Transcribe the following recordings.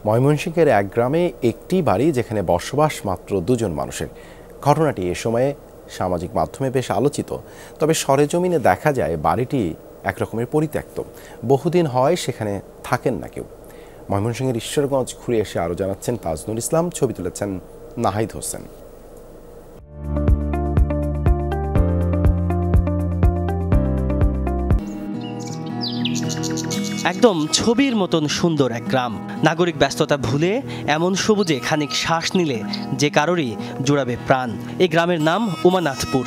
ময়মনসিংহের এক গ্রামে একটি বাড়ি যেখানে বসবাস মাত্র 2 জন মানুষের। ঘটনাটি এ সময়ে সামাজিক মাধ্যমে বেশ আলোচিত। তবে সরেজমিনে দেখা যায় বাড়িটি একরকমের পরিত্যক্ত। বহুদিন হয় সেখানে থাকেন না কেউ। ময়মনসিংহের ঈশ্বরগঞ্জ ঘুরে এসে আরও জানাচ্ছেন তাজনুল ইসলাম, ছবি তুলেছেন নাহিদ হোসেন। একদম ছবির মতন সুন্দর এক গ্রাম। নাগরিক ব্যস্ততা ভুলে এমন সবুজে খানিক শ্বাস নিলে যে কারোরই জুড়াবে প্রাণ। এই গ্রামের নাম উমানাথপুর।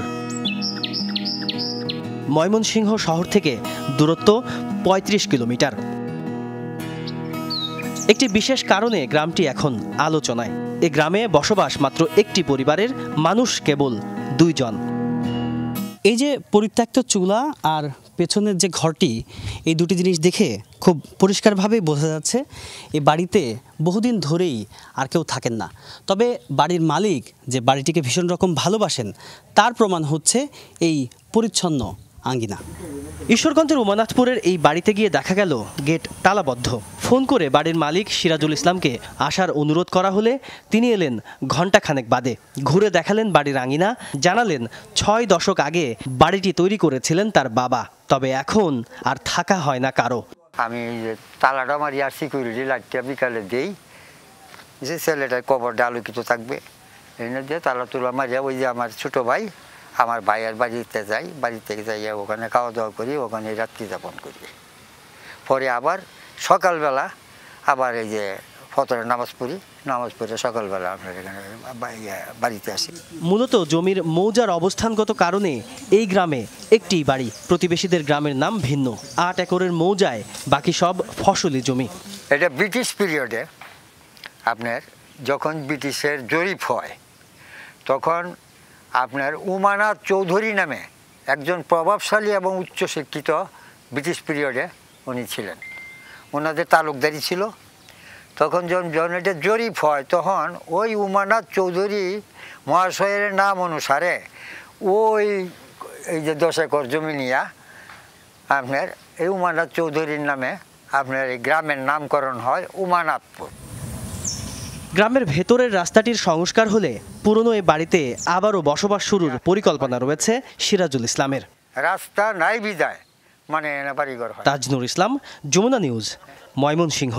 ময়মনসিংহ শহর থেকে দূরত্ব ৩৫ কিলোমিটার। একটি বিশেষ কারণে গ্রামটি এখন আলোচনায়। এ গ্রামে বসবাস মাত্র একটি পরিবারের, মানুষ কেবল 2 জন। এই যে পরিত্যক্ত চুলা আর পেছনের যে ঘরটি, এই দুটি জিনিস দেখে খুব পরিষ্কারভাবে বোঝা যাচ্ছে এই বাড়িতে বহুদিন ধরেই আর কেউ থাকেন না। তবে বাড়ির মালিক যে বাড়িটিকে ভীষণ রকম ভালোবাসেন তার প্রমাণ হচ্ছে এই পরিচ্ছন্ন আঙ্গিনা। ঈশ্বরগঞ্জের উমানাথপুরের এই বাড়িতে গিয়ে দেখা গেল গেট তালাবদ্ধ। ফোন করে বাড়ির মালিক সিরাজুল ইসলামকে আসার অনুরোধ করা হলে তিনি এলেন ঘণ্টাখানেক বাদে। ঘুরে দেখালেন বাড়ির আঙিনা, জানালেন 6 দশক আগে বাড়িটি তৈরি করেছিলেন তার বাবা। তবে এখন আর থাকা হয় না কারো। আমি তালাটা মারি আর সিকিউরিটি লাইটটা বিকালে দিই, যে ছেলেটার কবরটা আলোকিত থাকবে এনে দিয়ে তালা তোলা মারিয়া ওই যে আমার ছোট ভাই আমার ভাইয়ের বাড়িতে যাই, বাড়ি থেকে যাইয়া ওখানে খাওয়া দাওয়া করি, ওখানে রাত্রি যাপন করি। পরে আবার সকালবেলা আবার এই যে ফজরের নামাজ পড়ি, নামাজ পড়ে সকালবেলা আমরা এখানে বাড়িতে আসি। মূলত জমির মৌজার অবস্থানগত কারণে এই গ্রামে একটি বাড়ি। প্রতিবেশীদের গ্রামের নাম ভিন্ন। 8 একরের মৌজায় বাকি সব ফসলি জমি। এটা ব্রিটিশ পিরিয়ডে আপনার যখন ব্রিটিশের জরিপ হয় তখন আপনার উমানাথ চৌধুরী নামে একজন প্রভাবশালী এবং উচ্চশিক্ষিত ব্রিটিশ পিরিয়ডে উনি ছিলেন। ওনাদের তালুকদারি ছিল। তখন যখন এটা জরিপ হয় তখন ওই উমানাথ চৌধুরী মহাশয়ের নাম অনুসারে ওই এই যে 10 একর জমি নিয়া আপনার এই উমানাথ চৌধুরীর নামে আপনার এই গ্রামের নামকরণ হয় উমানাথপুর। গ্রামের ভেতরের রাস্তাটির সংস্কার হলে পুরনো এই বাড়িতে আবারও বসবাস শুরুর পরিকল্পনা রয়েছে সিরাজুল ইসলামের। রাস্তা নাই বিদায় মানে বাড়িঘর হয়। তাজনুল ইসলাম, যমুনা নিউজ, ময়মনসিংহ।